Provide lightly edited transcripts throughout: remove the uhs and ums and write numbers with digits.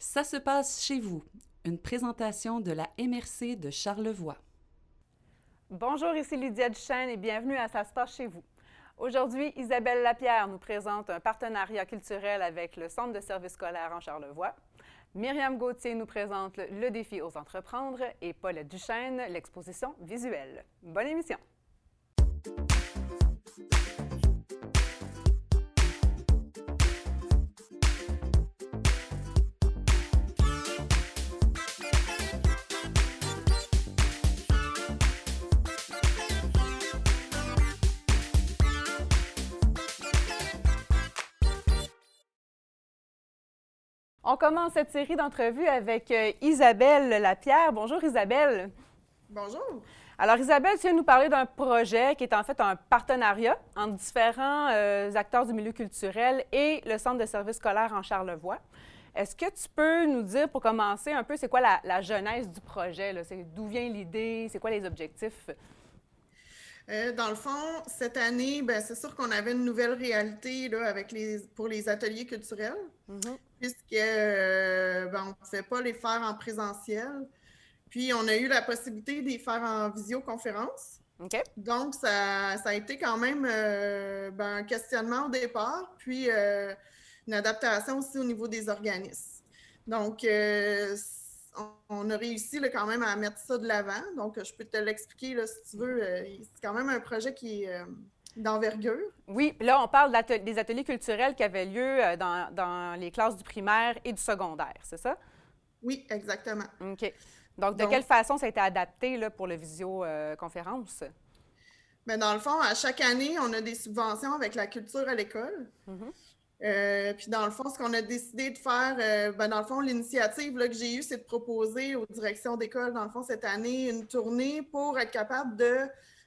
Ça se passe chez vous, une présentation de la MRC de Charlevoix. Bonjour, ici Lydia Duchesne et bienvenue à Ça se passe chez vous. Aujourd'hui, Isabelle Lapierre nous présente un partenariat culturel avec le Centre de services scolaires en Charlevoix. Myriam Gauthier nous présente le défi aux entreprendre et Paulette Duchesne, l'exposition visuelle. Bonne émission! On commence cette série d'entrevues avec Isabelle Lapierre. Bonjour Isabelle. Bonjour. Alors Isabelle, tu viens nous parler d'un projet qui est en fait un partenariat entre différents acteurs du milieu culturel et le Centre de services scolaires en Charlevoix. Est-ce que tu peux nous dire, pour commencer, un peu c'est quoi la genèse du projet? D'où vient l'idée? C'est quoi les objectifs? Dans le fond, cette année, c'est sûr qu'on avait une nouvelle réalité là, pour les ateliers culturels, puisque on ne pouvait pas les faire en présentiel. Puis, on a eu la possibilité de les faire en visioconférence. OK. Donc, ça a été quand même un questionnement au départ, puis une adaptation aussi au niveau des organismes. Donc, on a réussi là, quand même à mettre ça de l'avant. Donc, je peux te l'expliquer là, si tu veux. C'est quand même un projet qui est d'envergure. Oui, puis là, on parle des ateliers culturels qui avaient lieu dans les classes du primaire et du secondaire, c'est ça? Oui, exactement. OK. Donc, de quelle façon ça a été adapté là, pour le visioconférence? Dans le fond, à chaque année, on a des subventions avec la culture à l'école. Puis dans le fond, ce qu'on a décidé de faire, dans le fond, l'initiative là, que j'ai eue, c'est de proposer aux directions d'école, dans le fond, cette année, une tournée pour être capable de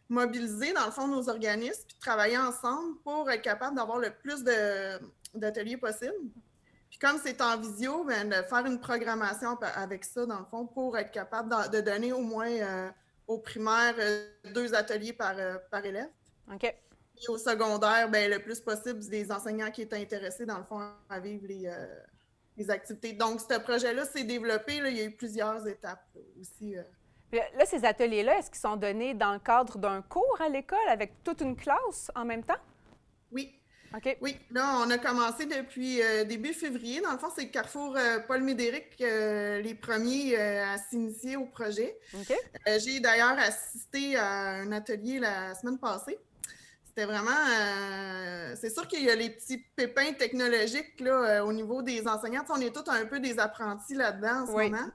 mobiliser, dans le fond, nos organismes, puis de travailler ensemble pour être capable d'avoir le plus d'ateliers possible. Puis comme c'est en visio, de faire une programmation avec ça, dans le fond, pour être capable de donner au moins aux primaires 2 ateliers par élève. OK. Et au secondaire, le plus possible, des enseignants qui étaient intéressés, dans le fond, à vivre les activités. Donc, ce projet-là s'est développé. Là, il y a eu plusieurs étapes là, aussi. Puis là, ces ateliers-là, est-ce qu'ils sont donnés dans le cadre d'un cours à l'école avec toute une classe en même temps? Oui. OK. Oui, là, on a commencé depuis début février. Dans le fond, c'est Carrefour Paul Médéric les premiers à s'initier au projet. OK. J'ai d'ailleurs assisté à un atelier la semaine passée. C'était vraiment... c'est sûr qu'il y a les petits pépins technologiques là, au niveau des enseignants. T'sais, on est tous un peu des apprentis là-dedans en ce moment.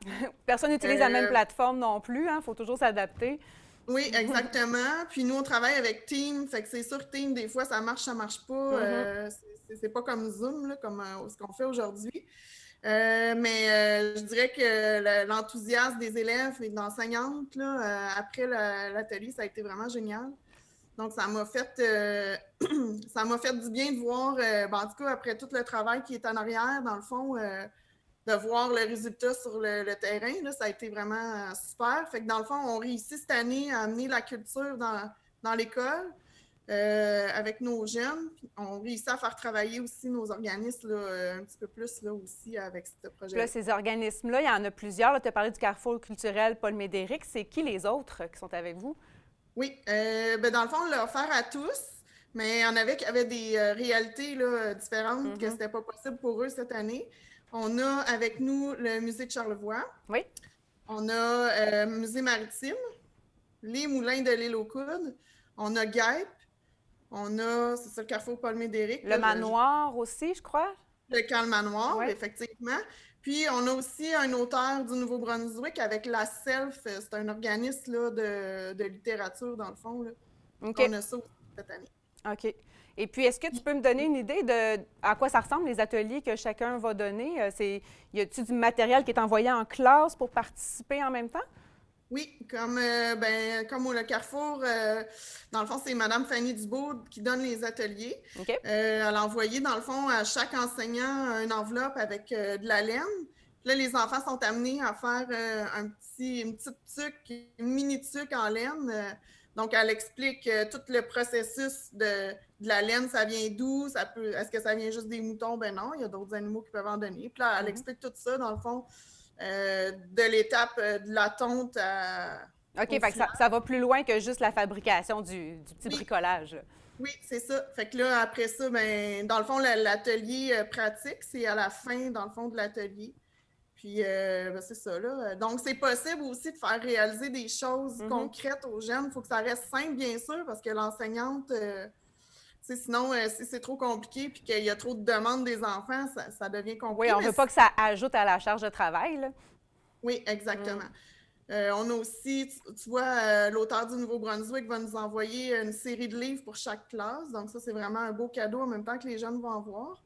Personne n'utilise la même plateforme non plus. Il faut toujours s'adapter. Oui, exactement. Puis nous, on travaille avec Teams. Fait que c'est sûr que Teams, des fois, ça marche pas. C'est pas comme Zoom, là, comme ce qu'on fait aujourd'hui. Mais je dirais que l'enthousiasme des élèves et d'enseignantes là, après l'atelier, ça a été vraiment génial. Donc, ça m'a fait du bien de voir, en tout cas, après tout le travail qui est en arrière, dans le fond, de voir le résultat sur le terrain. Là, ça a été vraiment super. Fait que dans le fond, on réussit cette année à amener la culture dans l'école avec nos jeunes. On réussit à faire travailler aussi nos organismes là, un petit peu plus là, aussi avec ce projet-là. Là, ces organismes-là, il y en a plusieurs. Tu as parlé du Carrefour culturel Paul Médéric. C'est qui les autres qui sont avec vous? Oui, dans le fond, on l'a offert à tous, mais il y en avait qui avaient des réalités là, différentes, que c'était pas possible pour eux cette année. On a avec nous le Musée de Charlevoix. Oui. On a Musée maritime, les Moulins de l'Île aux Coudes. On a Guêpes. On a, c'est ça, le Carrefour Paul Médéric. Le manoir aussi, je crois. Le camp Le Manoir, Oui. effectivement. Puis, on a aussi un auteur du Nouveau-Brunswick avec la SELF. C'est un organisme là, de littérature, dans le fond. Là. OK. On a ça aussi cette année. OK. Et puis, est-ce que tu peux me donner une idée de à quoi ça ressemble, les ateliers que chacun va donner? Y a-t-il du matériel qui est envoyé en classe pour participer en même temps? Oui, comme au Carrefour, dans le fond, c'est Mme Fanny Dubourg qui donne les ateliers. OK. Elle a envoyé, dans le fond, à chaque enseignant une enveloppe avec de la laine. Puis là, les enfants sont amenés à faire une petite tuque, une mini tuque en laine Donc, elle explique tout le processus de la laine, ça vient d'où? Est-ce que ça vient juste des moutons? Ben non, il y a d'autres animaux qui peuvent en donner. Puis là, elle explique tout ça, dans le fond, de l'étape de la tonte à... OK, fait que ça va plus loin que juste la fabrication du petit bricolage. Oui, c'est ça. Fait que là, après ça, ben, dans le fond, l'atelier pratique, c'est à la fin, dans le fond, de l'atelier. Puis, ben, c'est ça, là. Donc, c'est possible aussi de faire réaliser des choses concrètes aux jeunes. Il faut que ça reste simple, bien sûr, parce que l'enseignante, sinon, si c'est trop compliqué puis qu'il y a trop de demandes des enfants, ça devient compliqué. Oui, on ne veut pas que ça ajoute à la charge de travail, là. Oui, exactement. On a aussi, tu vois, l'auteur du Nouveau-Brunswick va nous envoyer une série de livres pour chaque classe. Donc, ça, c'est vraiment un beau cadeau en même temps que les jeunes vont en voir.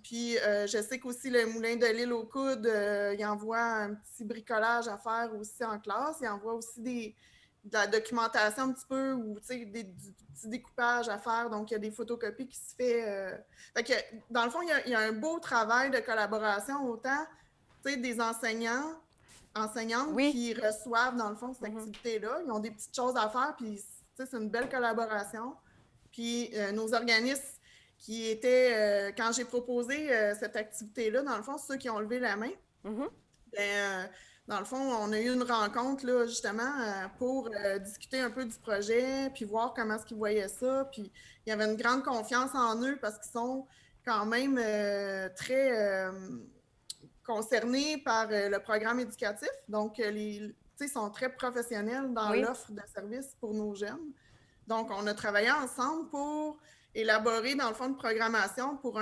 Puis, je sais qu'aussi le Moulin de l'Île aux Coudes, il envoie un petit bricolage à faire aussi en classe. Il envoie aussi de la documentation un petit peu ou, tu sais, du petit découpage à faire. Donc, il y a des photocopies qui se fait. Fait que, dans le fond, il y a un beau travail de collaboration, autant, tu sais, des enseignantes qui reçoivent, dans le fond, cette activité-là. Ils ont des petites choses à faire, puis c'est une belle collaboration. Puis nos organismes qui étaient, quand j'ai proposé cette activité-là, dans le fond, ceux qui ont levé la main, dans le fond, on a eu une rencontre, là, justement, pour discuter un peu du projet, puis voir comment est-ce qu'ils voyaient ça. Puis il y avait une grande confiance en eux parce qu'ils sont quand même très... concernés par le programme éducatif. Donc, ils sont très professionnels dans l'offre de services pour nos jeunes. Donc, on a travaillé ensemble pour élaborer, dans le fond, une programmation pour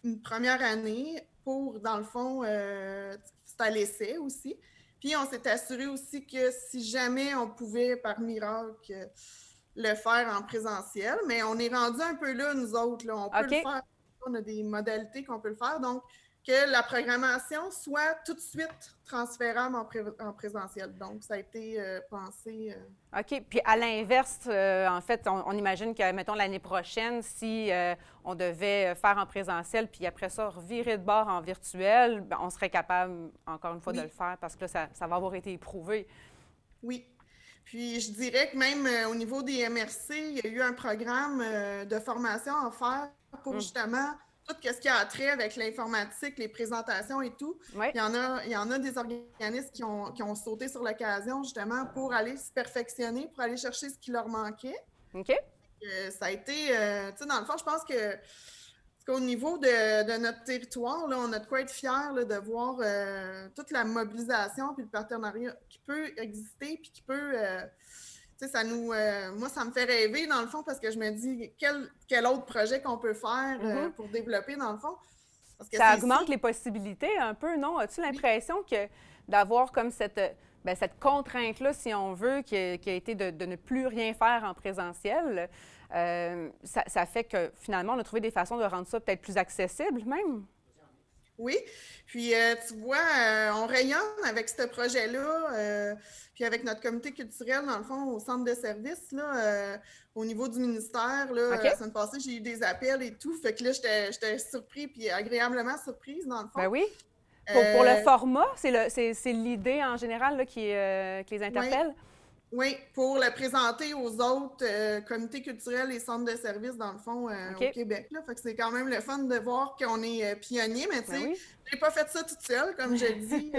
une première année pour, dans le fond, c'est à l'essai aussi. Puis, on s'est assuré aussi que si jamais on pouvait, par miracle, le faire en présentiel, mais on est rendu un peu là, nous autres. Là. On peut le faire. On a des modalités qu'on peut le faire. Donc, que la programmation soit tout de suite transférable en présentiel. Donc, ça a été pensé... OK. Puis à l'inverse, en fait, on imagine que, mettons, l'année prochaine, si on devait faire en présentiel, puis après ça, revirer de bord en virtuel, bien, on serait capable, encore une fois, de le faire parce que là, ça va avoir été éprouvé. Oui. Puis, je dirais que même au niveau des MRC, il y a eu un programme de formation à faire pour justement... tout ce qui a trait avec l'informatique, les présentations et tout. Il y en a des organismes qui ont sauté sur l'occasion justement pour aller se perfectionner, pour aller chercher ce qui leur manquait. OK. Ça a été, tu sais, dans le fond, je pense qu'au niveau de notre territoire, là, on a de quoi être fiers là, de voir toute la mobilisation puis le partenariat qui peut exister puis qui peut... tu sais, moi, ça me fait rêver, dans le fond, parce que je me dis, quel autre projet qu'on peut faire pour développer, dans le fond? Parce que ça augmente les possibilités un peu, non? As-tu l'impression que d'avoir comme cette contrainte-là, si on veut, qui a été de ne plus rien faire en présentiel, ça fait que, finalement, on a trouvé des façons de rendre ça peut-être plus accessible, même? Oui, puis tu vois, on rayonne avec ce projet-là, puis avec notre comité culturel, dans le fond, au centre de service, là, au niveau du ministère, là, la semaine passée, j'ai eu des appels et tout, fait que là, j'étais surpris, puis agréablement surprise, dans le fond. Ben oui. Pour le format, c'est l'idée en général là, qui les interpelle? Oui, pour le présenter aux autres comités culturels et centres de services, dans le fond, au Québec. Là. Fait que c'est quand même le fun de voir qu'on est pionniers, mais tu sais, je n'ai pas fait ça toute seule, comme je dis.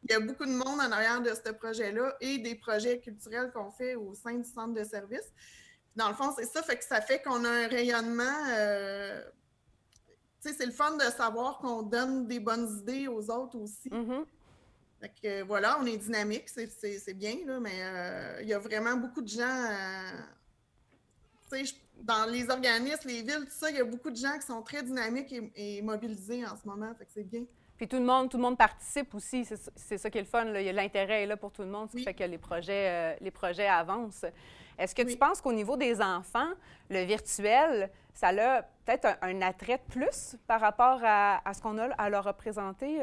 Il y a beaucoup de monde en arrière de ce projet-là et des projets culturels qu'on fait au sein du centre de services. Dans le fond, c'est ça, fait que ça fait qu'on a un rayonnement... tu sais, c'est le fun de savoir qu'on donne des bonnes idées aux autres aussi. Fait que, voilà, on est dynamique, c'est bien, là, mais il y a vraiment beaucoup de gens, tu sais, dans les organismes, les villes, tout ça, il y a beaucoup de gens qui sont très dynamiques et mobilisés en ce moment, fait que c'est bien. Puis tout le monde participe aussi, c'est ça qui est le fun, là. L'intérêt est là pour tout le monde, ce qui fait que les projets avancent. Est-ce que tu penses qu'au niveau des enfants, le virtuel, ça a peut-être un attrait de plus par rapport à ce qu'on a à leur représenter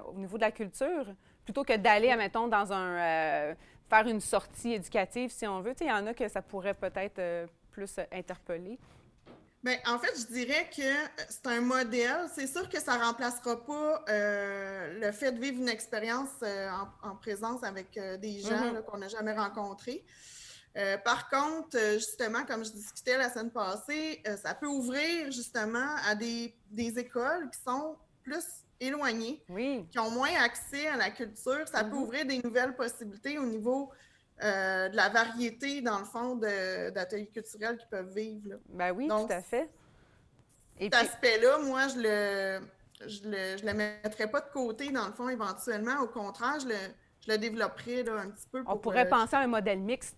au niveau de la culture? Plutôt que d'aller, admettons, dans faire une sortie éducative, si on veut. Tu sais, il y en a que ça pourrait peut-être plus interpeller. Bien, en fait, je dirais que c'est un modèle. C'est sûr que ça ne remplacera pas le fait de vivre une expérience en présence avec des gens là, qu'on n'a jamais rencontrés. Par contre, justement, comme je discutais la semaine passée, ça peut ouvrir justement à des écoles qui sont plus éloignées, qui ont moins accès à la culture. Ça peut ouvrir des nouvelles possibilités au niveau de la variété, dans le fond, d'ateliers culturels qu'ils peuvent vivre. Là. Ben oui, donc, tout à fait. Et cet aspect-là, moi, je le mettrais pas de côté, dans le fond, éventuellement. Au contraire, je le développerais là, un petit peu. On pourrait penser à un modèle mixte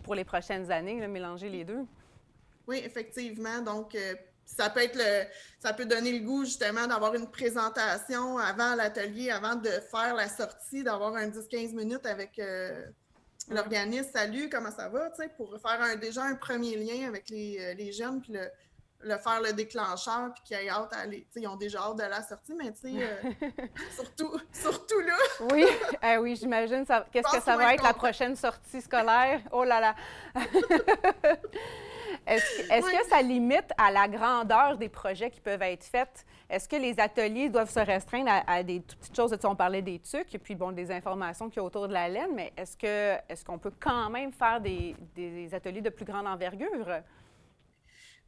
pour les prochaines années, là, mélanger les deux. Oui, effectivement. Donc, ça peut donner le goût, justement, d'avoir une présentation avant l'atelier, avant de faire la sortie, d'avoir un 10-15 minutes avec l'organisme. Salut, comment ça va? Pour faire déjà un premier lien avec les jeunes, puis le faire le déclencheur, puis qu'ils aient hâte à aller. Ils ont déjà hâte de la sortie, mais surtout là. Oui, oui, j'imagine. Qu'est-ce que ça va être la prochaine sortie scolaire? Oh là là! Est-ce que ça limite à la grandeur des projets qui peuvent être faits? Est-ce que les ateliers doivent se restreindre à des petites choses? On parlait des tucs et puis des informations qu'il y a autour de la laine, mais est-ce qu'on peut quand même faire des ateliers de plus grande envergure?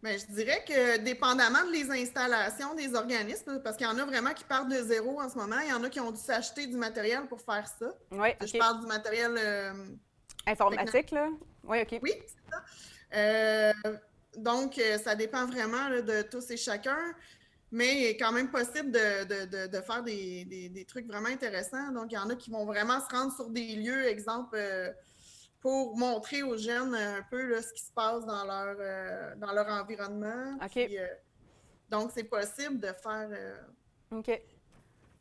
Bien, je dirais que dépendamment des installations des organismes, parce qu'il y en a vraiment qui partent de zéro en ce moment, il y en a qui ont dû s'acheter du matériel pour faire ça. Oui, OK. Je parle du matériel informatique, là? Oui, OK. Oui, c'est ça. Donc, ça dépend vraiment là, de tous et chacun, mais il est quand même possible de faire des trucs vraiment intéressants. Donc, il y en a qui vont vraiment se rendre sur des lieux, exemple, pour montrer aux jeunes un peu là, ce qui se passe dans leur environnement. OK. Puis, donc, c'est possible de faire... OK. Tu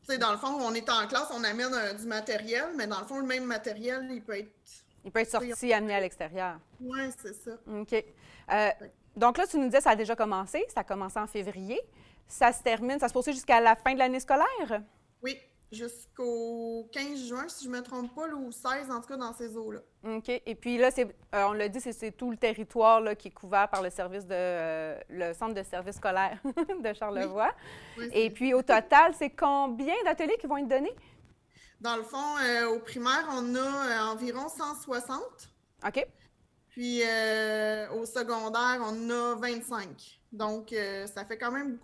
sais, dans le fond, on est en classe, on amène du matériel, mais dans le fond, le même matériel, il peut être sorti, amené à l'extérieur. Oui, c'est ça. OK. Donc là, tu nous disais que ça a déjà commencé. Ça a commencé en février. Ça se termine, ça se poursuit jusqu'à la fin de l'année scolaire? Oui, jusqu'au 15 juin, si je ne me trompe pas, là, ou 16, en tout cas, dans ces eaux-là. OK. Et puis là, on l'a dit, c'est tout le territoire là, qui est couvert par le centre de service scolaire de Charlevoix. Oui, et puis, au total, c'est combien d'ateliers qui vont être donnés? Dans le fond, au primaire, on a environ 160. OK. Puis, au secondaire, on a 25. Donc, ça fait quand même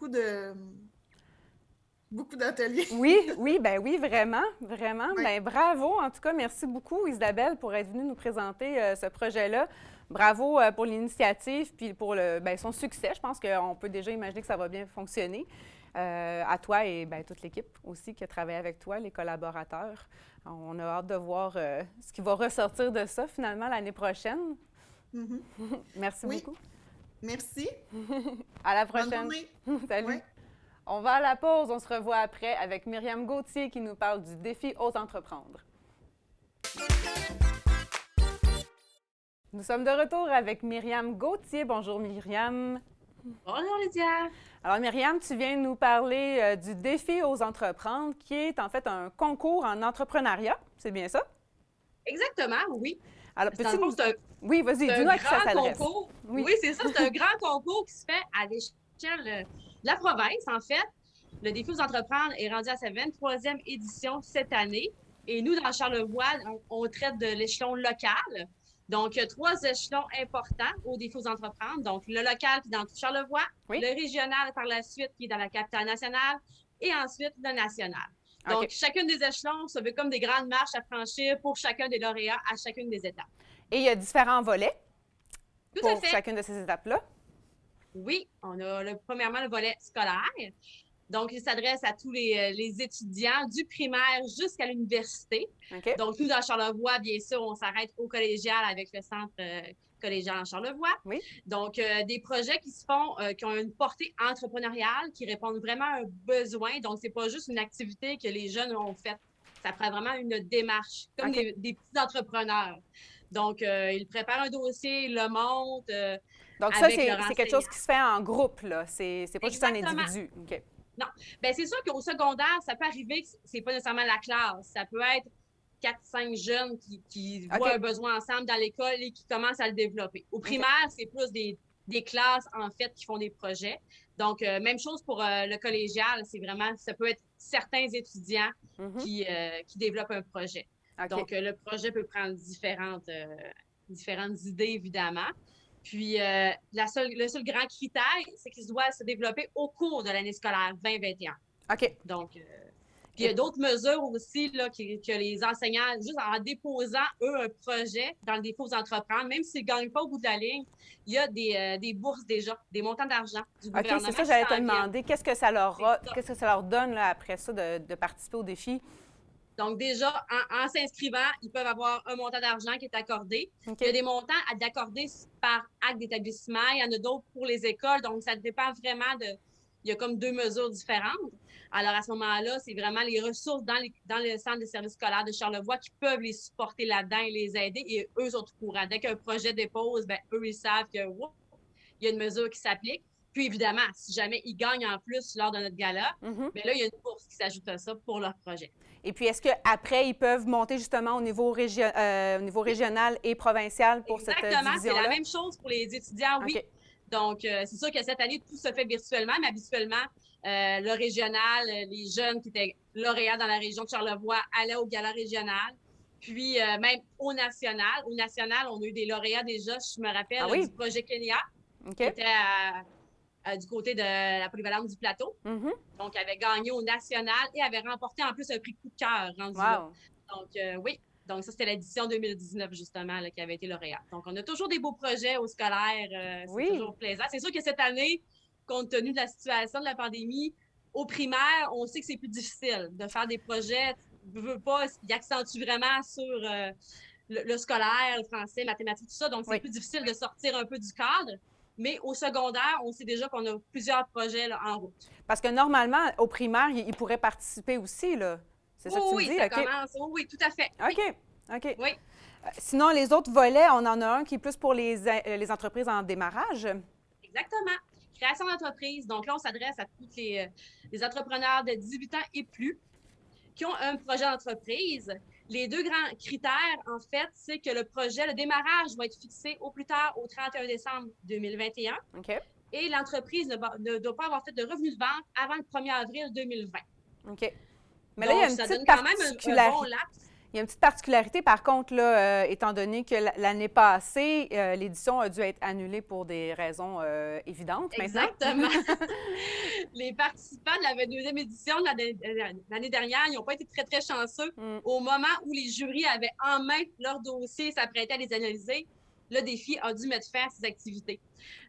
beaucoup d'ateliers. Oui, ben oui, vraiment. Oui. Ben, bravo. En tout cas, merci beaucoup, Isabelle, pour être venue nous présenter ce projet-là. Bravo pour l'initiative puis pour son succès. Je pense qu'on peut déjà imaginer que ça va bien fonctionner. À toi et toute l'équipe aussi qui a travaillé avec toi, les collaborateurs. On a hâte de voir ce qui va ressortir de ça finalement l'année prochaine. Mm-hmm. Merci beaucoup. Merci. À la prochaine. Bonne journée. Salut. Oui. On va à la pause. On se revoit après avec Myriam Gauthier qui nous parle du défi Ose entreprendre. Nous sommes de retour avec Myriam Gauthier. Bonjour Myriam. Bonjour Lydia. Alors Myriam, tu viens nous parler du défi Ose entreprendre qui est en fait un concours en entrepreneuriat. C'est bien ça? Exactement, oui. Alors, Oui, vas-y, dis-nous à qui ça s'adresse. Oui, c'est ça. C'est un grand concours qui se fait à l'échelle de la province, en fait. Le défi Ose entreprendre est rendu à sa 23e édition cette année. Et nous, dans Charlevoix, on traite de l'échelon local. Donc, il y a 3 échelons importants au défi Ose entreprendre. Donc, le local qui est dans tout Charlevoix, le régional par la suite qui est dans la capitale nationale et ensuite le national. Donc, chacune des échelons, ça veut comme des grandes marches à franchir pour chacun des lauréats à chacune des étapes. Et il y a différents volets pour chacune de ces étapes-là? Oui, on a premièrement le volet scolaire. Donc, il s'adresse à tous les étudiants du primaire jusqu'à l'université. Okay. Donc, nous, dans Charlevoix, bien sûr, on s'arrête au collégial avec le centre collégial en Charlevoix. Oui. Donc, des projets qui se font, qui ont une portée entrepreneuriale, qui répondent vraiment à un besoin. Donc, c'est pas juste une activité que les jeunes ont faite. Ça prend vraiment une démarche, comme des petits entrepreneurs. Donc, ils préparent un dossier, ils le montent. Donc, ça, c'est quelque chose qui se fait en groupe, là. C'est pas juste un individu. Okay. Non. Bien, c'est sûr qu'au secondaire, ça peut arriver que c'est pas nécessairement la classe. Ça peut être 4-5 jeunes qui voient un besoin ensemble dans l'école et qui commencent à le développer. Au primaire, c'est plus des des classes, en fait, qui font des projets. Donc, même chose pour le collégial, c'est vraiment, ça peut être certains étudiants qui développent un projet. OK. Donc, le projet peut prendre différentes idées, évidemment. Puis, le seul grand critère, c'est qu'il doit se développer au cours de l'année scolaire 2021. OK. Donc, puis il y a d'autres mesures aussi là, que les enseignants, juste en déposant, eux, un projet dans le défi aux entreprendre, même s'ils ne gagnent pas au bout de la ligne, il y a des bourses déjà, des montants d'argent du gouvernement. OK, c'est ça, j'allais te qui s'en viennent. demander. Qu'est-ce que ça leur donne là, après ça de participer au défi? Donc, déjà, en s'inscrivant, ils peuvent avoir un montant d'argent qui est accordé. OK. Il y a des montants d'accordés par acte d'établissement. Il y en a d'autres pour les écoles. Donc, ça dépend vraiment de... Il y a comme 2 mesures différentes. Alors, à ce moment-là, c'est vraiment les ressources dans le centre de services scolaires de Charlevoix qui peuvent les supporter là-dedans et les aider. Et eux sont au courant. Dès qu'un projet dépose, bien, eux, ils savent que il y a une mesure qui s'applique. Puis, évidemment, si jamais ils gagnent en plus lors de notre gala, bien là, il y a une bourse qui s'ajoute à ça pour leur projet. Et puis, est-ce qu'après, ils peuvent monter justement au niveau régional et provincial pour cette division-là? Exactement, c'est la même chose pour les étudiants, oui. OK. Donc, c'est sûr que cette année, tout se fait virtuellement, mais habituellement, le régional, les jeunes qui étaient lauréats dans la région de Charlevoix allaient au gala régional. Puis, même au national. Au national, on a eu des lauréats déjà, je me rappelle, du projet Kenya, qui était du côté de la polyvalente du plateau. Donc, avait gagné au national et avait remporté en plus un prix coup de cœur rendu là. Donc, oui. Donc, ça, c'était l'édition 2019, justement, là, qui avait été lauréate. Donc, on a toujours des beaux projets au scolaire. C'est toujours plaisant. C'est sûr que cette année, compte tenu de la situation de la pandémie, au primaire, on sait que c'est plus difficile de faire des projets. Je veux pas, ils accentuent vraiment sur le scolaire, le français, mathématiques, tout ça. Donc, c'est plus difficile de sortir un peu du cadre. Mais au secondaire, on sait déjà qu'on a plusieurs projets là, en route. Parce que normalement, au primaire, ils pourraient participer aussi, là. C'est ça que tu me dis? Oui, ça commence. Oui, tout à fait. OK. Oui. Sinon, les autres volets, on en a un qui est plus pour les entreprises en démarrage. Exactement. Création d'entreprise. Donc là, on s'adresse à tous les entrepreneurs de 18 ans et plus qui ont un projet d'entreprise. Les 2 grands critères, en fait, c'est que le démarrage va être fixé au plus tard au 31 décembre 2021. OK. Et l'entreprise ne doit pas avoir fait de revenus de vente avant le 1er avril 2020. OK. Mais donc, là, il y a une petite particularité. Un bon laps. Il y a une petite particularité, par contre, là, étant donné que l'année passée, l'édition a dû être annulée pour des raisons évidentes. Exactement. Les participants de la 22e édition de l'année dernière, ils n'ont pas été très, très chanceux. Au moment où les jurys avaient en main leur dossier et s'apprêtaient à les analyser, le défi a dû mettre fin à ces activités.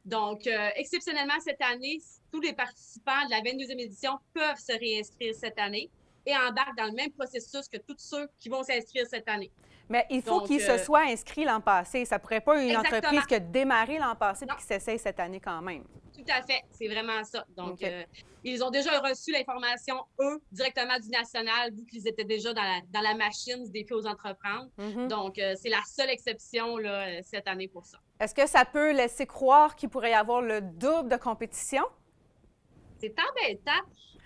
Donc, exceptionnellement, cette année, tous les participants de la 22e édition peuvent se réinscrire cette année et embarquent dans le même processus que tous ceux qui vont s'inscrire cette année. Mais il faut qu'ils se soient inscrits l'an passé. Ça ne pourrait pas être une entreprise qui a démarré l'an passé et qui s'essaye cette année quand même. Tout à fait, c'est vraiment ça. Donc, ils ont déjà reçu l'information, eux, directement du national, vu qu'ils étaient déjà dans la machine du défi aux entreprendre. Donc, c'est la seule exception là, cette année pour ça. Est-ce que ça peut laisser croire qu'il pourrait y avoir le double de compétition? C'est embêtant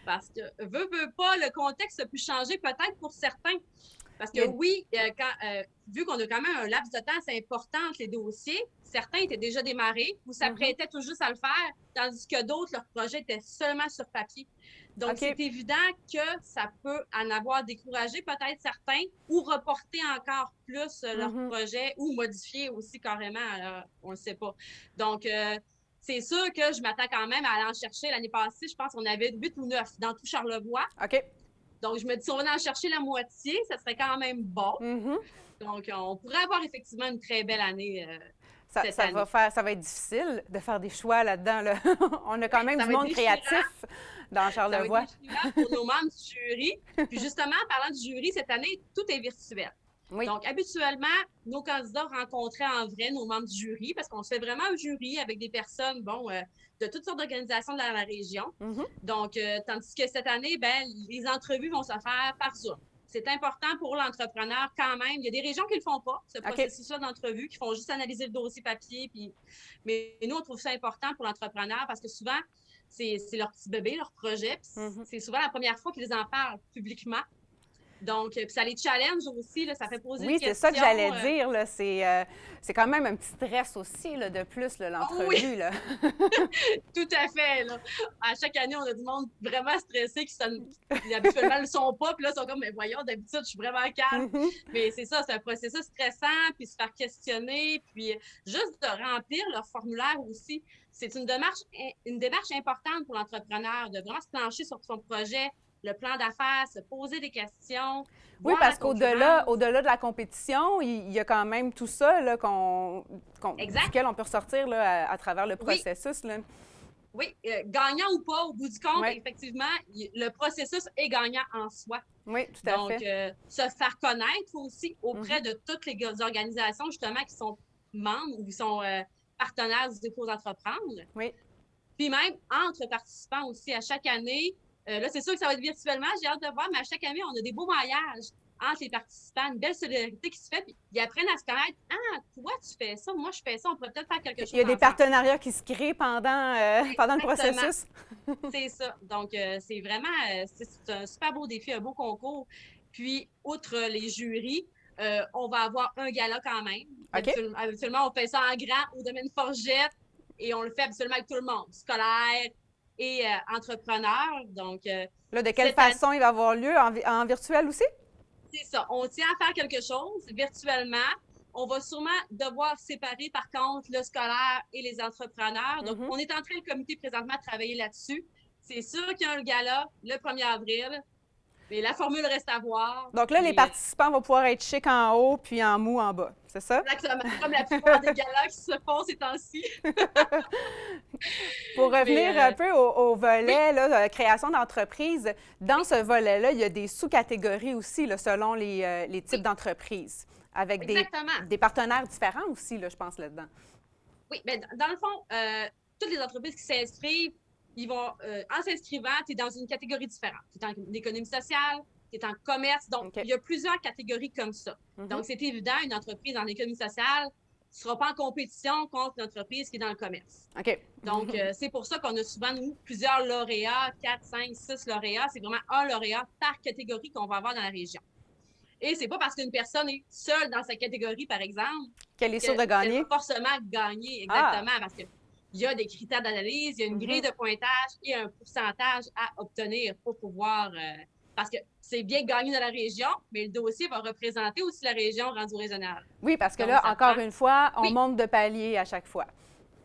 parce que, veut pas, le contexte a pu changer peut-être pour certains. Parce que oui, vu qu'on a quand même un laps de temps assez important entre les dossiers, certains étaient déjà démarrés ou s'apprêtaient tout juste à le faire, tandis que d'autres, leur projet était seulement sur papier. Donc, c'est évident que ça peut en avoir découragé peut-être certains ou reporter encore plus leur projet ou modifier aussi carrément, alors, on ne le sait pas. Donc, c'est sûr que je m'attends quand même à aller en chercher. L'année passée, je pense qu'on avait 8 ou 9 dans tout Charlevoix. OK. Donc, je me dis, si on venait en chercher la moitié, ça serait quand même bon. Donc, on pourrait avoir effectivement une très belle année cette année. Ça va être difficile de faire des choix là-dedans. Là. On a quand même du monde créatif dans Charlevoix. Ça va être déchirant pour nos membres du jury. Puis justement, en parlant du jury, cette année, tout est virtuel. Oui. Donc, habituellement, nos candidats rencontraient en vrai nos membres du jury parce qu'on se fait vraiment un jury avec des personnes, de toutes sortes d'organisations dans la région. Donc, tandis que cette année, les entrevues vont se faire par Zoom. C'est important pour l'entrepreneur quand même. Il y a des régions qui ne le font pas, ce processus-là d'entrevue, qui font juste analyser le dossier papier. Mais nous, on trouve ça important pour l'entrepreneur parce que souvent, c'est leur petit bébé, leur projet. C'est souvent la première fois qu'ils en parlent publiquement. Donc, puis ça les challenge aussi, là, ça fait poser Oui, des c'est ça que questions. j'allais dire. Là, c'est quand même un petit stress aussi là, de plus, là, l'entrevue. Oui. Là. Tout à fait. Là. À chaque année, on a du monde vraiment stressé qui habituellement ne le sont pas. Puis là, ils sont comme, mais voyons, d'habitude, je suis vraiment calme. Mais c'est ça, c'est un processus stressant, puis se faire questionner, puis juste de remplir leur formulaire aussi. C'est une démarche importante pour l'entrepreneur, de vraiment se plancher sur son projet, le plan d'affaires, se poser des questions. Oui, parce qu'au-delà de la compétition, il y a quand même tout ça là, duquel on peut ressortir là, à travers le processus. Oui, là. Oui, gagnant ou pas, au bout du compte, effectivement, le processus est gagnant en soi. Oui, tout à fait. Donc, se faire connaître aussi auprès de toutes les organisations, justement, qui sont membres ou qui sont partenaires du Défi Entreprendre. Oui. Puis même entre participants aussi, à chaque année, là, c'est sûr que ça va être virtuellement, j'ai hâte de voir, mais à chaque année, on a des beaux maillages entre les participants, une belle solidarité qui se fait, puis ils apprennent à se connaître. Ah, toi, tu fais ça, moi, je fais ça, on pourrait peut-être faire quelque chose. Il y a des ensemble. Partenariats qui se créent pendant le processus. C'est ça. Donc, c'est vraiment c'est un super beau défi, un beau concours. Puis, outre les jurys, on va avoir un gala quand même. Okay. Habituellement, on fait ça en grand au domaine Forgette et on le fait habituellement avec tout le monde, scolaire et entrepreneur. Donc, là, de quelle façon il va avoir lieu? En virtuel aussi? C'est ça. On tient à faire quelque chose virtuellement. On va sûrement devoir séparer, par contre, le scolaire et les entrepreneurs. Donc, on est en train, le comité, présentement, de travailler là-dessus. C'est sûr qu'il y a un gala le 1er avril, mais la formule reste à voir. Donc là, les participants vont pouvoir être chic en haut puis en mou en bas, c'est ça? Exactement, comme la plupart des galas qui se font ces temps-ci. Pour revenir un peu au volet là, création d'entreprise, dans ce volet-là, il y a des sous-catégories aussi là, selon les types d'entreprises, avec des partenaires différents aussi, là, je pense, là-dedans. Oui, bien, dans le fond, toutes les entreprises qui s'inscrivent, ils vont, en s'inscrivant, tu es dans une catégorie différente. Tu es en économie sociale, tu es en commerce. Donc, il y a plusieurs catégories comme ça. Donc, c'est évident, une entreprise en économie sociale ne sera pas en compétition contre une entreprise qui est dans le commerce. Donc, c'est pour ça qu'on a souvent, nous, plusieurs lauréats, 4, 5, 6 lauréats. C'est vraiment un lauréat par catégorie qu'on va avoir dans la région. Et c'est pas parce qu'une personne est seule dans sa catégorie, par exemple, qu'elle est sûre de gagner. Elle va forcément gagner, exactement, parce que il y a des critères d'analyse, il y a une grille de pointage et un pourcentage à obtenir pour pouvoir... parce que c'est bien gagné dans la région, mais le dossier va représenter aussi la région rendue régionale. Oui, parce que donc, là, encore une fois, on monte de palier à chaque fois.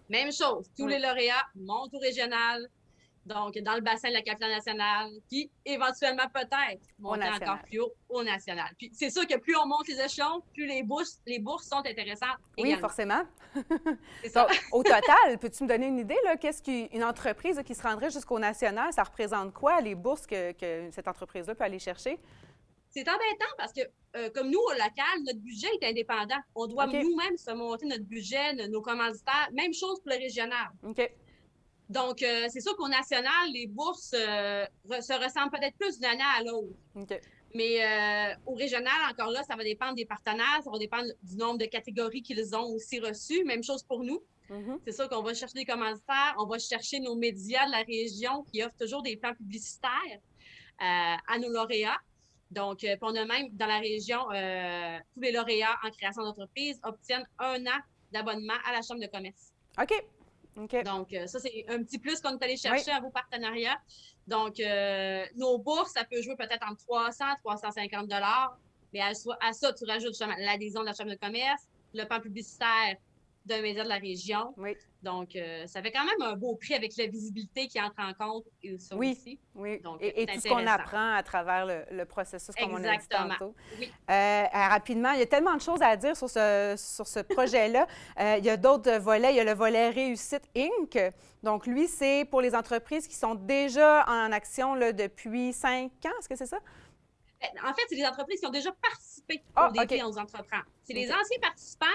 Même chose. Tous les lauréats montent au régional, donc dans le bassin de la capitale nationale, puis éventuellement peut-être monter encore plus haut au national. Puis c'est sûr que plus on monte les échelons, plus les bourses sont intéressantes également. Oui, forcément. C'est ça. Donc, au total, peux-tu me donner une idée, là, qu'est-ce qu'une entreprise là, qui se rendrait jusqu'au national, ça représente quoi, les bourses que cette entreprise-là peut aller chercher? C'est embêtant parce que, comme nous, au local, notre budget est indépendant. On doit nous-mêmes se monter notre budget, nos commanditaires. Même chose pour le régional. Donc, c'est sûr qu'au national, les bourses se ressemblent peut-être plus d'une année à l'autre. Mais au régional, encore là, ça va dépendre des partenaires, ça va dépendre du nombre de catégories qu'ils ont aussi reçues. Même chose pour nous. C'est sûr qu'on va chercher des commanditaires, on va chercher nos médias de la région qui offrent toujours des plans publicitaires à nos lauréats. Donc, on a même dans la région, tous les lauréats en création d'entreprise obtiennent 1 an d'abonnement à la Chambre de commerce. Donc, ça, c'est un petit plus qu'on est allé chercher à vos partenariats. Donc, nos bourses, ça peut jouer peut-être entre 300 et 350 $. Mais à ça, tu rajoutes justement l'adhésion de la Chambre de commerce, le plan publicitaire d'un média de la région. Donc, ça fait quand même un beau prix avec la visibilité qui entre en compte aussi. Donc, et tout ce qu'on apprend à travers le processus, comme on a dit tantôt. Rapidement, il y a tellement de choses à dire sur ce projet-là. Il y a d'autres volets. Il y a le volet Réussite Inc. Donc, lui, c'est pour les entreprises qui sont déjà en action là, depuis 5 ans. Est-ce que c'est ça? En fait, c'est les entreprises qui ont déjà participé au défi On entreprend. C'est les anciens participants,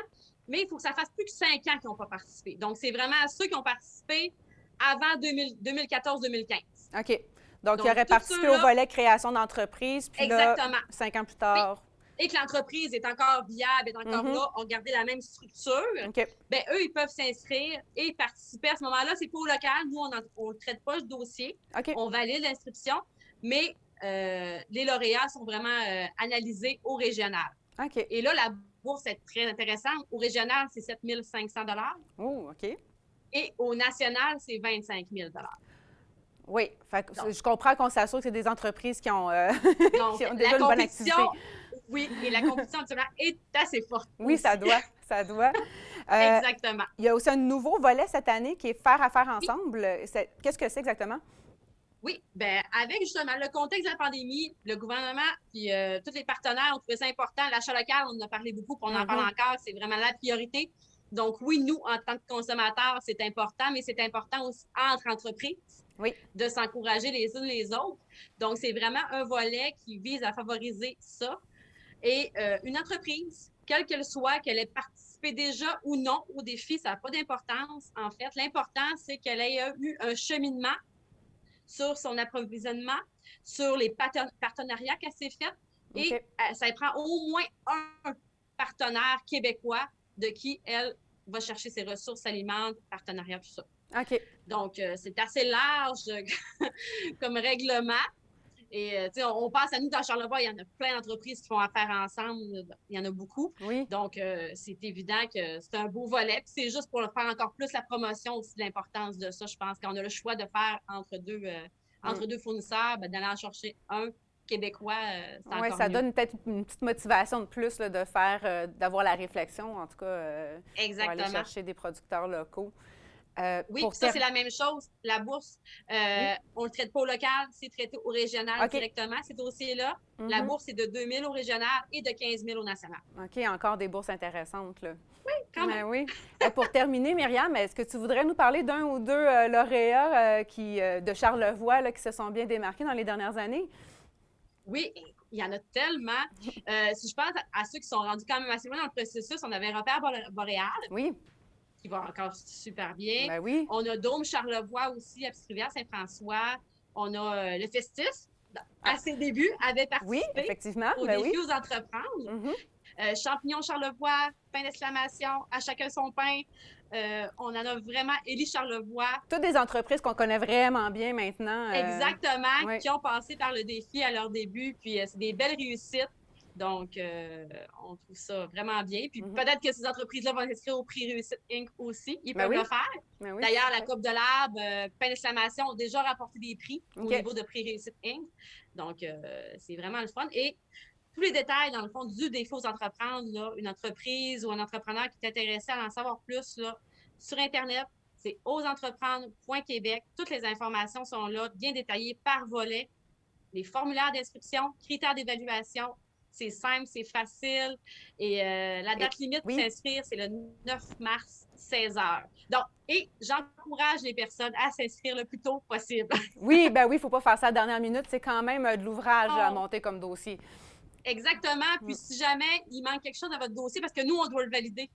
mais il faut que ça fasse plus que 5 ans qu'ils n'ont pas participé. Donc, c'est vraiment ceux qui ont participé avant 2014-2015. OK. Donc, ils auraient participé au volet création d'entreprise, puis là, 5 ans plus tard... Et que l'entreprise est encore viable, est encore là, ont gardé la même structure, bien, eux, ils peuvent s'inscrire et participer. À ce moment-là, c'est pas au local. Nous, on ne traite pas le dossier. On valide l'inscription, mais les lauréats sont vraiment analysés au régional. OK. Et là, la bourse est très intéressante. Au régional, c'est 7 500 $. Oh, OK. Et au national, c'est 25 000 $. Oui, fait que Donc. je comprends qu'on s'assure que c'est des entreprises qui ont, Donc, qui ont déjà la une bonne activité. compétition, oui, et la compétition absolument est assez forte. Oui, aussi. ça doit, ça doit. Exactement. Il y a aussi un nouveau volet cette année qui est Faire affaire Oui. ensemble. Qu'est-ce que c'est exactement? Oui, bien, avec justement le contexte de la pandémie, le gouvernement puis tous les partenaires ont trouvé ça important. L'achat local, on en a parlé beaucoup, puis on en parle encore, c'est vraiment la priorité. Donc oui, nous, en tant que consommateurs, c'est important, mais c'est important aussi entre entreprises de s'encourager les unes les autres. Donc c'est vraiment un volet qui vise à favoriser ça. Et une entreprise, quelle qu'elle soit, qu'elle ait participé déjà ou non au défi, ça n'a pas d'importance. En fait, l'important, c'est qu'elle ait eu un cheminement sur son approvisionnement, sur les partenariats qu'elle s'est fait. Et ça prend au moins un partenaire québécois de qui elle va chercher ses ressources alimentaires, partenariats, tout ça. OK. Donc, c'est assez large comme règlement. Et on pense à nous dans Charlevoix, il y en a plein d'entreprises qui font affaire ensemble. Il y en a beaucoup. Oui. Donc, c'est évident que c'est un beau volet. Puis c'est juste pour faire encore plus la promotion aussi de l'importance de ça. Je pense qu'on a le choix de faire entre deux fournisseurs, d'aller en chercher un québécois, c'est encore ça mieux. donne peut-être une petite motivation de plus là, de faire, d'avoir la réflexion, en tout cas, pour aller chercher des producteurs locaux. Oui, ça, c'est la même chose. La bourse, on ne le traite pas au local, c'est traité au régional directement, ces dossiers-là. La bourse est de 2 000 au régional et de 15 000 au national. OK, encore des bourses intéressantes, là. Oui, quand même. Oui. Pour terminer, Myriam, est-ce que tu voudrais nous parler d'un ou deux lauréats de Charlevoix là, qui se sont bien démarqués dans les dernières années? Oui, il y en a tellement. Si je pense à ceux qui sont rendus quand même assez loin dans le processus, on avait Repère Boréal. Oui. Qui va encore super bien. Ben oui. On a Dôme Charlevoix aussi, à Petite-Rivière-Saint-François. On a le Festif, à ses débuts, avait participé au défi aux entreprendre. Champignons Charlevoix, pain d'exclamation, à chacun son pain. On en a vraiment Élie Charlevoix. Toutes des entreprises qu'on connaît vraiment bien maintenant. Exactement, qui ont passé par le défi à leur début. Puis c'est des belles réussites. Donc, on trouve ça vraiment bien. Puis peut-être que ces entreprises-là vont s'inscrire au prix Réussite Inc. aussi. Ils peuvent le faire. D'ailleurs, la Coupe de l'Arbre, Pain d'exclamation ont déjà rapporté des prix au niveau de prix Réussite Inc. Donc, c'est vraiment le fun. Et tous les détails, dans le fond, du défi aux entreprendre, là, une entreprise ou un entrepreneur qui est intéressé à en savoir plus, là, sur Internet, c'est osentreprendre.québec. Toutes les informations sont là, bien détaillées par volet. Les formulaires d'inscription, critères d'évaluation. C'est simple, c'est facile. Et la date limite pour s'inscrire, c'est le 9 mars, 16h. Donc, et j'encourage les personnes à s'inscrire le plus tôt possible. Oui, il ne faut pas faire ça à la dernière minute. C'est quand même de l'ouvrage à monter comme dossier. Exactement. Puis si jamais il manque quelque chose dans votre dossier, parce que nous, on doit le valider.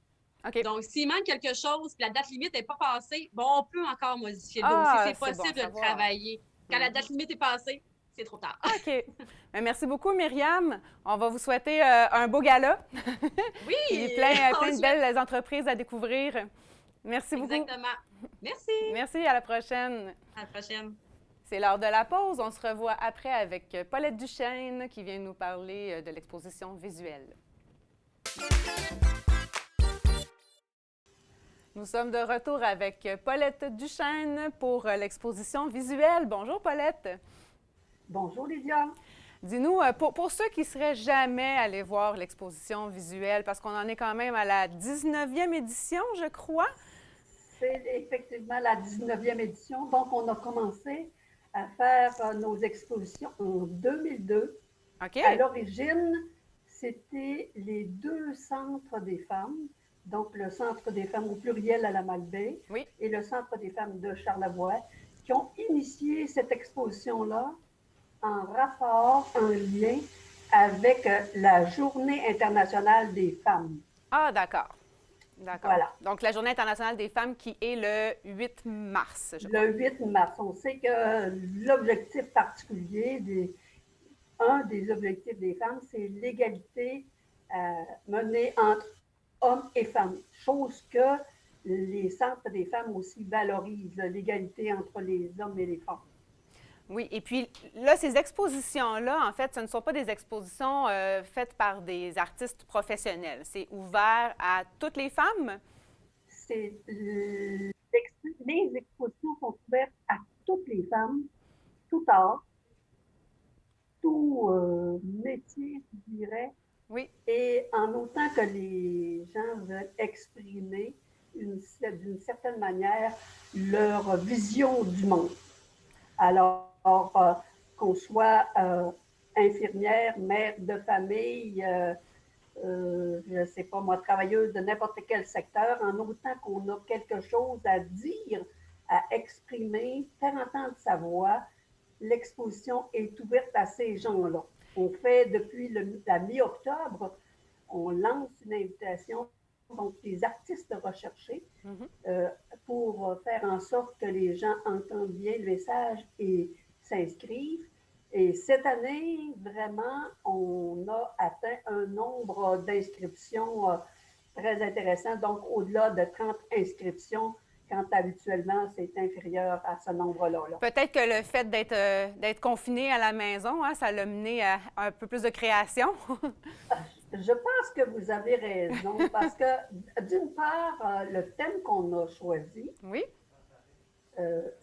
Donc, s'il manque quelque chose, puis la date limite n'est pas passée, on peut encore modifier le dossier. C'est possible de le travailler. Quand la date limite est passée, c'est trop tard. OK. Merci beaucoup, Myriam. On va vous souhaiter un beau gala. Oui! Et plein de belles entreprises à découvrir. Merci beaucoup. Exactement. Merci. Merci, à la prochaine. À la prochaine. C'est l'heure de la pause. On se revoit après avec Paulette Duchesne qui vient nous parler de l'exposition visuelle. Nous sommes de retour avec Paulette Duchesne pour l'exposition visuelle. Bonjour, Paulette. Bonjour, Lydia. Dis-nous, pour ceux qui ne seraient jamais allés voir l'exposition visuelle, parce qu'on en est quand même à la 19e édition, je crois. C'est effectivement la 19e édition. Donc, on a commencé à faire nos expositions en 2002. OK. À l'origine, c'était les deux centres des femmes. Donc, le Centre des femmes au pluriel à la Malbaie et le Centre des femmes de Charlevoix, qui ont initié cette exposition-là en rapport, en lien avec la Journée internationale des femmes. Ah, d'accord. D'accord. Voilà. Donc, la Journée internationale des femmes qui est le 8 mars, je crois. Le 8 mars. On sait que l'objectif particulier, un des objectifs des femmes, c'est l'égalité menée entre hommes et femmes. Chose que les centres des femmes aussi valorisent, l'égalité entre les hommes et les femmes. Oui, et puis là, ces expositions-là, en fait, ce ne sont pas des expositions faites par des artistes professionnels. C'est ouvert à toutes les femmes? Les expositions sont ouvertes à toutes les femmes, tout art, tout métier, je dirais. Oui. Et en autant que les gens veulent exprimer d'une certaine manière leur vision du monde. Alors, qu'on soit infirmière, mère de famille, je ne sais pas moi, travailleuse de n'importe quel secteur, en autant qu'on a quelque chose à dire, à exprimer, faire entendre sa voix, l'exposition est ouverte à ces gens-là. On fait depuis la mi-octobre, on lance une invitation donc des artistes recherchés pour faire en sorte que les gens entendent bien le message et s'inscrivent. Et cette année, vraiment, on a atteint un nombre d'inscriptions très intéressant, donc au-delà de 30 inscriptions, quand habituellement, c'est inférieur à ce nombre-là. Peut-être que le fait d'être confiné à la maison, hein, ça l'a mené à un peu plus de création. Je pense que vous avez raison, parce que d'une part, le thème qu'on a choisi, oui.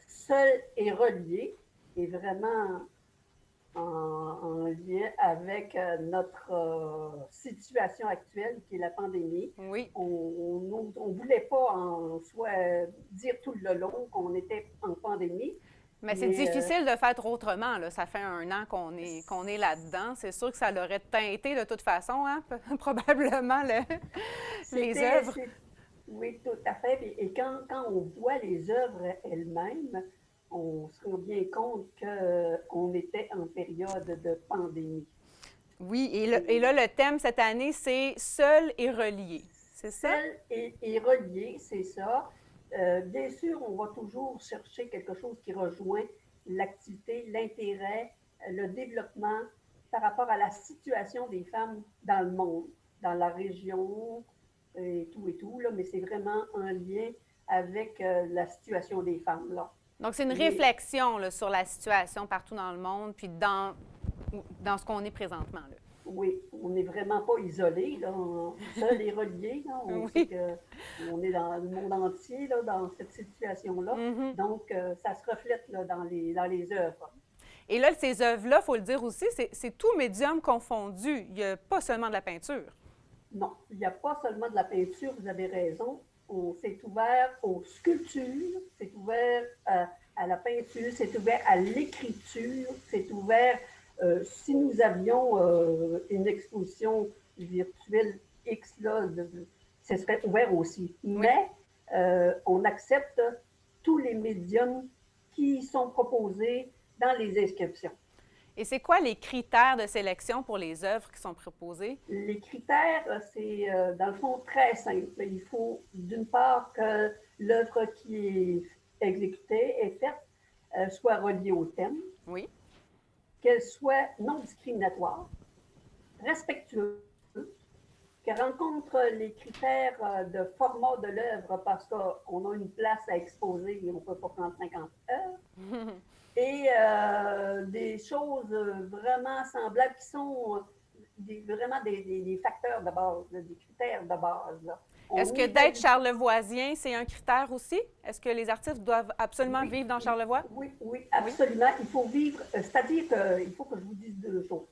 Seul et relié, est vraiment en lien avec notre situation actuelle, qui est la pandémie. Oui. On ne voulait pas en soi dire tout le long qu'on était en pandémie. Mais c'est difficile de faire autrement. Là. Ça fait 1 an qu'on est là-dedans. C'est sûr que ça l'aurait teinté de toute façon, hein? Probablement, les œuvres. Oui, tout à fait. Et quand on voit les œuvres elles-mêmes, on se rend bien compte qu'on était en période de pandémie. Oui, et là, le thème cette année, c'est « Seul et relié ». C'est ça? Seul et relié, c'est ça. Bien sûr, on va toujours chercher quelque chose qui rejoint l'activité, l'intérêt, le développement par rapport à la situation des femmes dans le monde, dans la région et tout, là, mais c'est vraiment un lien avec la situation des femmes, là. Donc, c'est une réflexion là, sur la situation partout dans le monde, puis dans ce qu'on est présentement, là. Oui, on n'est vraiment pas isolé, là, seul et relié. Là. On sait qu'on est dans le monde entier là, dans cette situation-là. Donc, ça se reflète là, dans les œuvres. Et là, ces œuvres-là, il faut le dire aussi, c'est tout médium confondu. Il n'y a pas seulement de la peinture. Non, il n'y a pas seulement de la peinture, vous avez raison. On s'est ouvert aux sculptures, c'est ouvert à la peinture, c'est ouvert à l'écriture, c'est ouvert... si nous avions une exposition virtuelle X, là, ce serait ouvert aussi. Oui. Mais on accepte tous les médiums qui sont proposés dans les inscriptions. Et c'est quoi les critères de sélection pour les œuvres qui sont proposées? Les critères, c'est dans le fond très simple. Il faut d'une part que l'œuvre qui est exécutée, est faite, soit reliée au thème. Oui. Qu'elle soit non discriminatoire, respectueuse, qu'elle rencontre les critères de format de l'œuvre parce qu'on a une place à exposer et on ne peut pas prendre 50 heures, et des choses vraiment semblables qui sont vraiment des facteurs de base, des critères de base. Est-ce que d'être charlevoisien, c'est un critère aussi? Est-ce que les artistes doivent absolument vivre dans Charlevoix? Oui, absolument. Il faut vivre, c'est-à-dire qu'il faut que je vous dise 2 choses.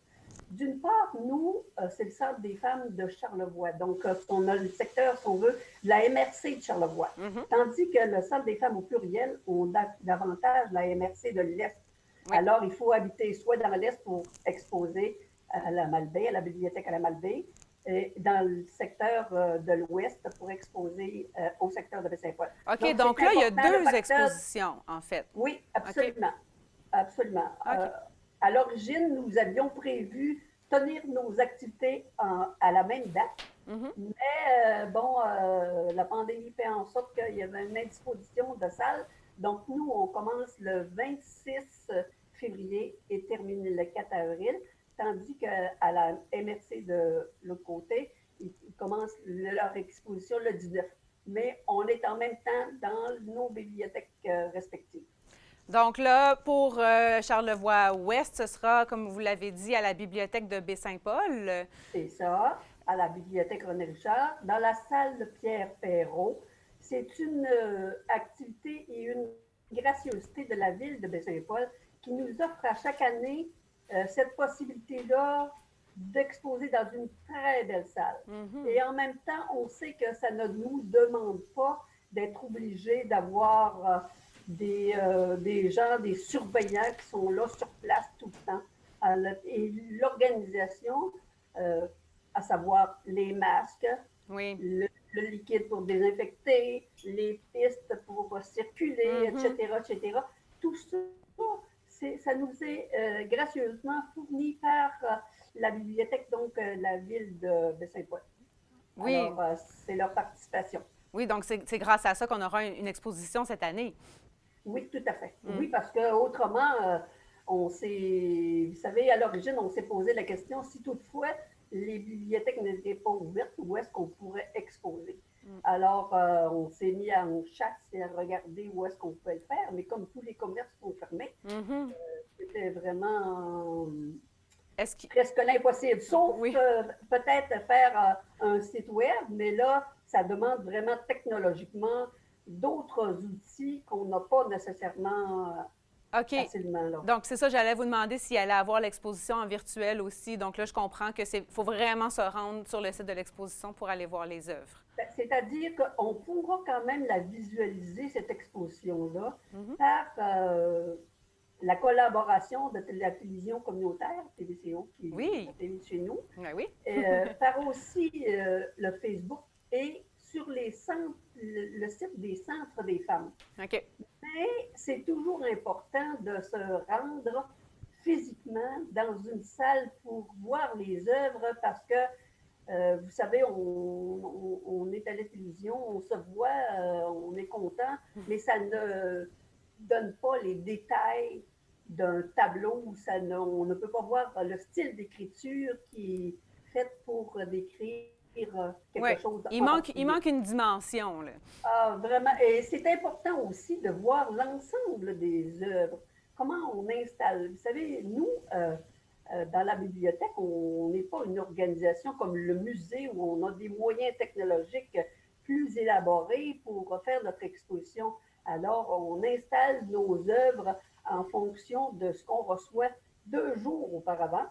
D'une part, nous, c'est le Centre des femmes de Charlevoix. Donc, on a le secteur, si on veut, de la MRC de Charlevoix. Tandis que le Centre des femmes au pluriel, on a davantage la MRC de l'Est. Oui. Alors, il faut habiter soit dans l'Est pour exposer à la Malbaie, à la bibliothèque à la Malbaie, et dans le secteur de l'Ouest pour exposer au secteur de Baie-Saint-Paul. OK, donc là, il y a 2 expositions, en fait. Oui, absolument. Okay. Absolument. Okay. À l'origine, nous avions prévu tenir nos activités à la même date, mais la pandémie fait en sorte qu'il y avait une indisposition de salle. Donc, nous, on commence le 26 février et termine le 4 avril. Tandis qu'à la MRC de l'autre côté, ils commencent leur exposition le 19. Mais on est en même temps dans nos bibliothèques respectives. Donc là, pour Charlevoix-Ouest, ce sera, comme vous l'avez dit, à la bibliothèque de Baie-Saint-Paul. C'est ça, à la bibliothèque René Richard, dans la salle de Pierre Perrault. C'est une activité et une gracieuseté de la ville de Baie-Saint-Paul qui nous offre à chaque année cette possibilité-là d'exposer dans une très belle salle. Et en même temps, on sait que ça ne nous demande pas d'être obligé d'avoir des gens, des surveillants qui sont là sur place tout le temps. Et l'organisation, à savoir les masques, le liquide pour désinfecter, les pistes pour circuler, etc., tout ça, ça nous est gracieusement fourni par la bibliothèque, donc la ville de Baie-Saint-Paul. Oui. Alors, c'est leur participation. Oui, donc c'est grâce à ça qu'on aura une exposition cette année. Oui, tout à fait. Oui, parce qu'autrement, vous savez, à l'origine, on s'est posé la question si toutefois les bibliothèques n'étaient pas ouvertes, où est-ce qu'on pourrait exposer? Alors, on s'est mis en chasse et à regarder où est-ce qu'on pouvait le faire, mais comme tous les commerces sont fermés, c'était vraiment presque l'impossible, sauf peut-être faire un site web, mais là, ça demande vraiment technologiquement d'autres outils qu'on n'a pas nécessairement facilement. Là. Donc, c'est ça, j'allais vous demander s'il allait avoir l'exposition en virtuel aussi. Donc là, je comprends que faut vraiment se rendre sur le site de l'exposition pour aller voir les œuvres. C'est-à-dire qu'on pourra quand même la visualiser, cette exposition-là, par la collaboration de la télévision communautaire, TVCO, qui est la télé chez nous, par aussi le Facebook et sur le site des centres des femmes. OK. Mais c'est toujours important de se rendre physiquement dans une salle pour voir les œuvres parce que, vous savez, on est à la télévision, on se voit, on est content, mais ça ne donne pas les détails d'un tableau où on ne peut pas voir le style d'écriture qui est fait pour décrire quelque chose. Il manque une dimension. Là. Ah, vraiment. Et c'est important aussi de voir l'ensemble des œuvres. Comment on installe. Vous savez, nous, dans la bibliothèque, on n'est pas une organisation comme le musée où on a des moyens technologiques plus élaborés pour faire notre exposition. Alors, on installe nos œuvres en fonction de ce qu'on reçoit 2 jours auparavant.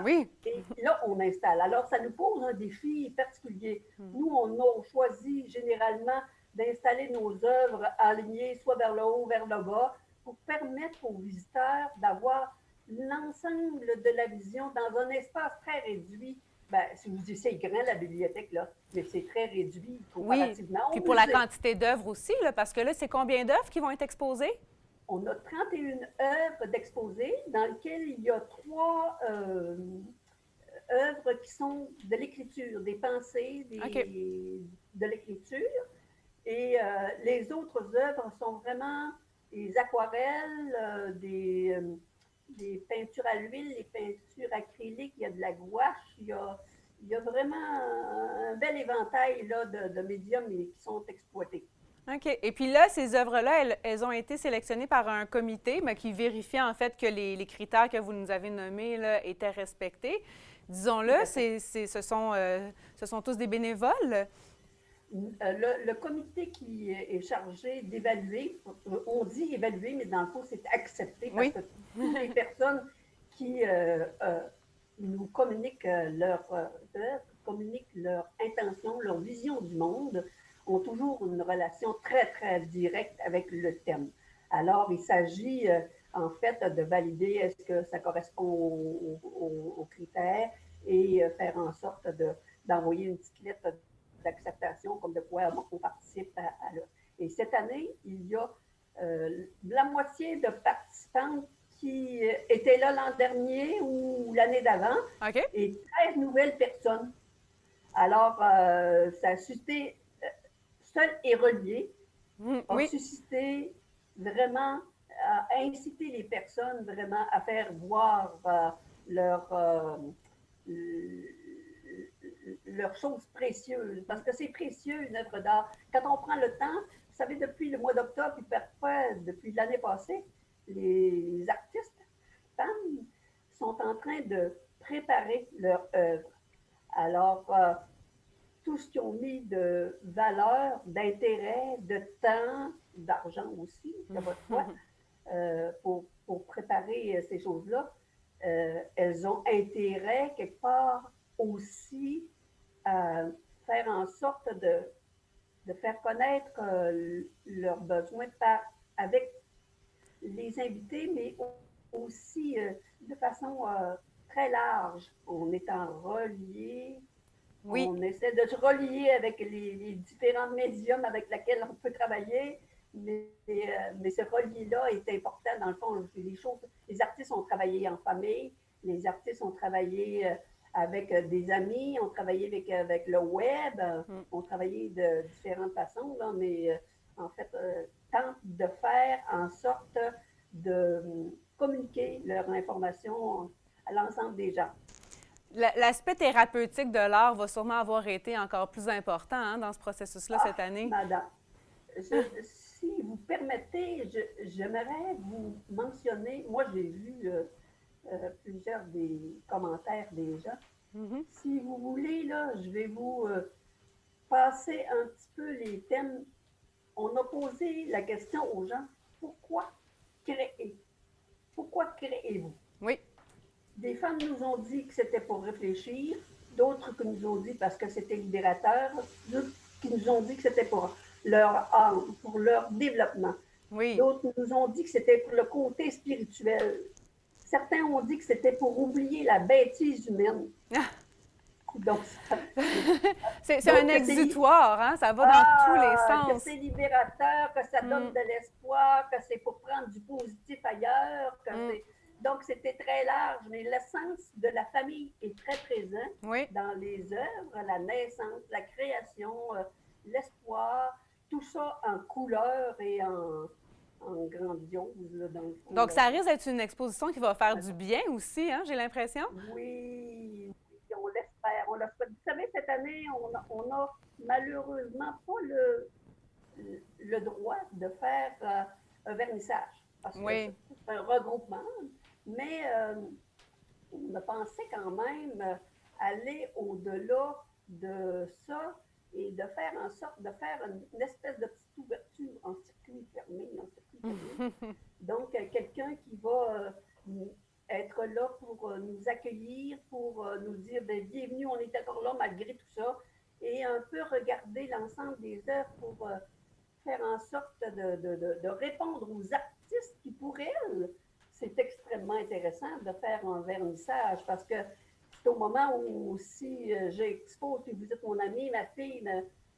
Oui. Et là, on installe. Alors, ça nous pose un défi particulier. Nous, on a choisi généralement d'installer nos œuvres alignées soit vers le haut, vers le bas, pour permettre aux visiteurs d'avoir l'ensemble de la vision dans un espace très réduit. Bien, si vous dites c'est grand, la bibliothèque, là, mais c'est très réduit comparativement. Oui, puis pour la quantité d'œuvres aussi, là, parce que là, c'est combien d'œuvres qui vont être exposées? On a 31 œuvres d'exposés dans lesquelles il y a 3 œuvres qui sont de l'écriture, des pensées, de l'écriture. Et les autres œuvres sont vraiment des aquarelles, des peintures à l'huile, des peintures acryliques, il y a de la gouache, il y a vraiment un bel éventail là, de médiums qui sont exploités. OK. Et puis là, ces œuvres-là, elles ont été sélectionnées par un comité qui vérifiait en fait que les critères que vous nous avez nommés là, étaient respectés. Disons-le, ce sont tous des bénévoles. Le comité qui est chargé d'évaluer, on dit évaluer, mais dans le fond, c'est accepter parce que toutes les personnes qui nous communiquent leur œuvre, communiquent leur intention, leur vision du monde, ont toujours une relation très, très directe avec le thème. Alors, il s'agit en fait de valider est-ce que ça correspond aux critères et faire en sorte d'envoyer une petite lettre d'acceptation comme de quoi on participe à l'œuvre. Et cette année, il y a la moitié de participants qui étaient là l'an dernier ou l'année d'avant et 13 nouvelles personnes. Alors, ça a suscité Seul et relié, a suscité vraiment, a incité les personnes vraiment à faire voir leur leurs choses précieuses, parce que c'est précieux, une œuvre d'art. Quand on prend le temps, vous savez, depuis le mois d'octobre, puis parfois depuis l'année passée, les artistes femmes sont en train de préparer leur œuvre. Alors, tout ce qu'ils ont mis de valeur, d'intérêt, de temps, d'argent aussi, de votre foi, pour préparer ces choses-là, elles ont intérêt quelque part aussi à faire en sorte de faire connaître leurs besoins avec les invités, mais aussi de façon très large. On est en relié. Oui. On essaie de se relier avec les différents médiums avec lesquels on peut travailler, mais ce relier-là est important. Dans le fond, les artistes ont travaillé en famille, les artistes ont travaillé avec des amis, ont travaillé avec le web, ont travaillé de différentes façons, là, mais en fait, tentent de faire en sorte de communiquer leur information à l'ensemble des gens. L'aspect thérapeutique de l'art va sûrement avoir été encore plus important dans ce processus-là cette année. Madame, si vous permettez, j'aimerais vous mentionner, moi j'ai vu plusieurs des commentaires des gens. Mm-hmm. Si vous voulez, là, je vais vous passer un petit peu les thèmes. On a posé la question aux gens, pourquoi créer? Pourquoi créez-vous? Oui. Des femmes nous ont dit que c'était pour réfléchir, d'autres qui nous ont dit parce que c'était libérateur, d'autres qui nous ont dit que c'était pour leur âme, pour leur développement. Oui. D'autres nous ont dit que c'était pour le côté spirituel. Certains ont dit que c'était pour oublier la bêtise humaine. Donc, c'est un exutoire, hein? Ça va dans tous les sens. Que c'est libérateur, que ça donne de l'espoir, que c'est pour prendre du positif ailleurs, que c'est... Donc, c'était très large, mais l'essence de la famille est très présente dans les œuvres, la naissance, la création, l'espoir, tout ça en couleur et en grandiose. Là, dans le fond, donc, ça risque d'être une exposition qui va faire du bien aussi, hein, j'ai l'impression? Oui, on l'espère. Vous savez, cette année, on a malheureusement pas le droit de faire un vernissage. Parce que c'est un regroupement. Mais on a pensé quand même aller au-delà de ça et de faire en sorte de faire une espèce de petite ouverture en circuit fermé. Donc, quelqu'un qui va être là pour nous accueillir, pour nous dire bienvenue, on est encore là malgré tout ça, et un peu regarder l'ensemble des œuvres pour faire en sorte de répondre aux artistes qui, pour elles, c'est extrêmement intéressant de faire un vernissage parce que c'est au moment où si j'expose et vous êtes mon amie, ma fille,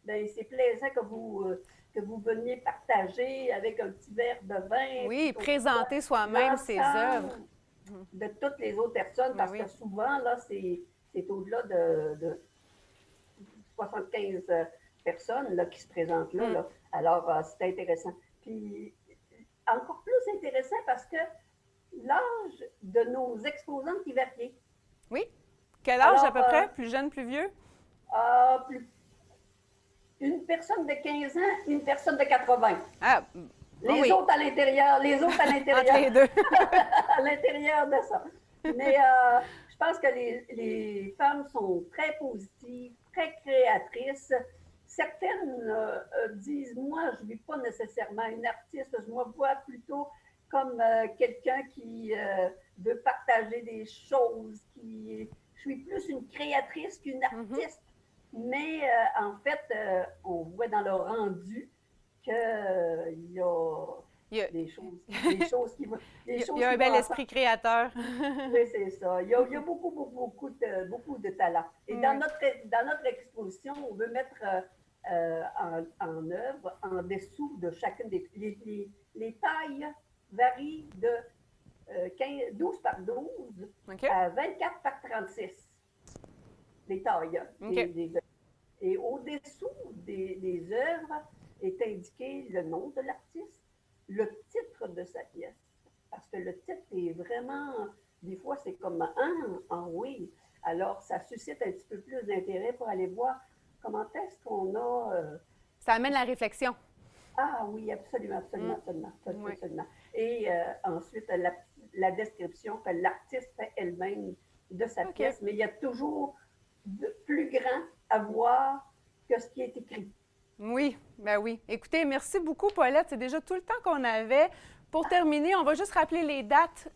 ben, c'est plaisant que vous veniez partager avec un petit verre de vin. Oui, présenter soi-même ses œuvres. De toutes les autres personnes parce que souvent, là, c'est au-delà de 75 personnes là, qui se présentent là. Là. Alors, c'est intéressant. Puis, encore plus intéressant parce que l'âge de nos exposants qui varie. Oui. Quel âge à peu près? Plus jeune, plus vieux? Une personne de 15 ans, une personne de 80. Ah, les autres à l'intérieur, Entre les deux. à l'intérieur de ça. Mais je pense que les femmes sont très positives, très créatrices. Certaines disent, moi, je ne suis pas nécessairement une artiste, je me vois plutôt comme quelqu'un qui veut partager des choses, je suis plus une créatrice qu'une artiste. Mais en fait, on voit dans le rendu qu'il y a des choses qui vont... Il y a un bel esprit créateur. Oui, c'est ça. Il y a beaucoup de talent. Et dans notre exposition, on veut mettre en œuvre, en dessous de chacune les tailles varient de 12 par 12 à 24 par 36. Les tailles. Et au-dessous des œuvres est indiqué le nom de l'artiste, le titre de sa pièce. Parce que le titre est vraiment, des fois, c'est comme oui. Alors, ça suscite un petit peu plus d'intérêt pour aller voir comment est-ce qu'on a... Ça amène la réflexion. Ah oui, absolument, absolument, absolument. Oui. Absolument. Et ensuite, la description que l'artiste fait elle-même de sa pièce, mais il y a toujours plus grand à voir que ce qui est écrit. Oui, ben oui. Écoutez, merci beaucoup, Paulette. C'est déjà tout le temps qu'on avait. Pour terminer, on va juste rappeler les dates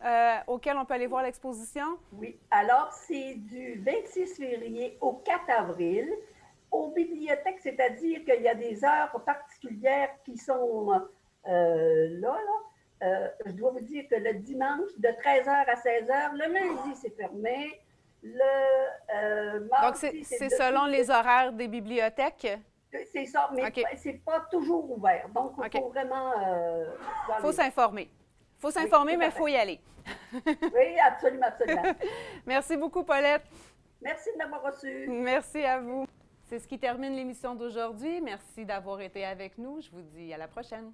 auxquelles on peut aller voir l'exposition. Oui, alors c'est du 26 février au 4 avril aux bibliothèques, c'est-à-dire qu'il y a des heures particulières qui sont je dois vous dire que le dimanche, de 13h à 16h, le lundi, c'est fermé. Le mardi, donc, c'est selon les horaires des bibliothèques? C'est ça, mais c'est pas toujours ouvert. Donc, il faut vraiment... Il faut s'informer. Il faut s'informer, mais il faut y aller. Oui, absolument, absolument. Merci beaucoup, Paulette. Merci de m'avoir reçu. Merci à vous. C'est ce qui termine l'émission d'aujourd'hui. Merci d'avoir été avec nous. Je vous dis à la prochaine.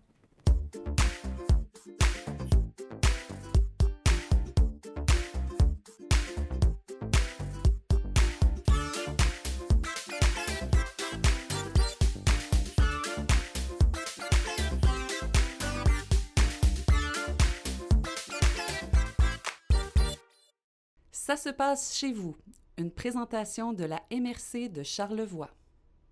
Ça se passe chez vous, une présentation de la MRC de Charlevoix.